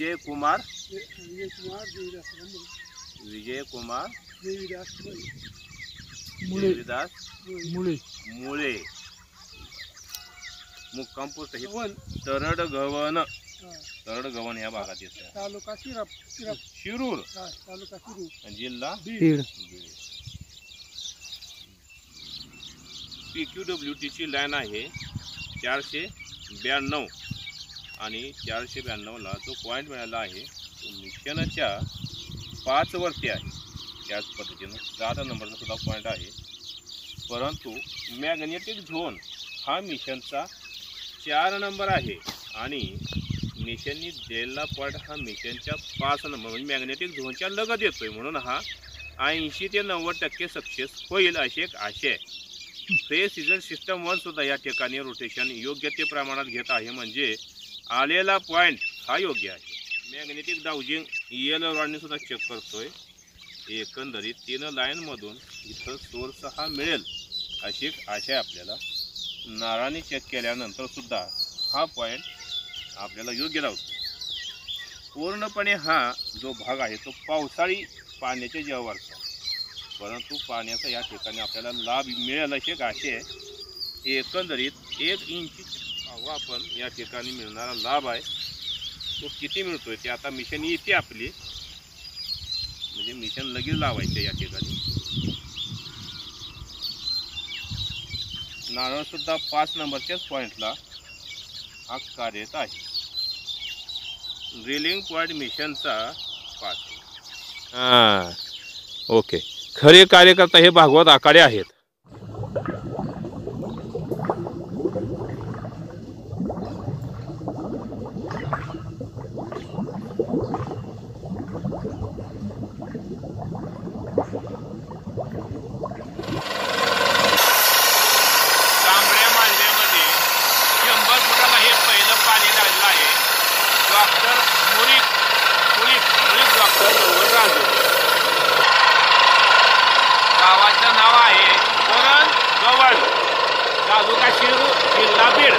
विजय कुमार देवीदास मुळे मुक्काम पोस्ट तरडगव्हाण ह्या भागात येतं. तालुका शिरूर तालुका जिल्हा बीड. PQWT ची लाईन आहे 492 आणि 492 ला जो पॉईंट मिळाला आहे तो मिशनच्या 5 वरती आहे. त्याच पद्धतीनं 7 नंबरचा सुद्धा पॉईंट आहे, परंतु मॅग्नेटिक झोन हा मिशनचा 4 नंबर आहे आणि मिशननी दिलेला पॉईंट हा मिशनच्या 5 नंबर म्हणजे मॅग्नेटिक झोनच्या लगत येतोय, म्हणून हा 80 ते 90% सक्सेस होईल अशी एक आशा आहे. फेस सीझर सिस्टम 1 सुद्धा या ठिकाणी रोटेशन योग्य ते प्रमाणात घेत आहे, म्हणजे आलेला पॉईंट हा योग्य आहे. मॅग्नेटिक डाउजिंग EL रॉडने सुद्धा चेक करतोय. एकंदरीत 3 लाईनमधून इथं सोर्स हा मिळेल अशी एक आशा आहे आपल्याला. नाराने चेक केल्यानंतर सुद्धा हा पॉईंट आपल्याला योग्य लावतो. पूर्णपणे हा जो भाग आहे तो पावसाळी पाण्याच्या जीवावरचा, परंतु पाण्याचा या ठिकाणी आपल्याला लाभ मिळेल अशी एक आशा आहे. एकंदरीत 1 इंची हवा आपण या ठिकाणी मिळणारा लाभ आहे तो किती मिळतोय ते आता मिशन येते आपली, म्हणजे मिशन लगेच लावायचे या ठिकाणी. नारळ सुद्धा 5 नंबरच्याच पॉईंटला हा कार्यरत आहे. ड्रिलिंग पॉईंट मिशनचा 5. ओके. खरे कार्यकर्ता हे भागवत आखाडे आहेत. तांबड्या मांजऱ्यामध्ये 100 फुटाला हे पहिलं पाणी लागलं आहे. डॉक्टर मुरीक डॉक्टर राजू. गावाचं नाव आहे करंजगव्हाण, तालुका शिरूर, जिल्हा बीड.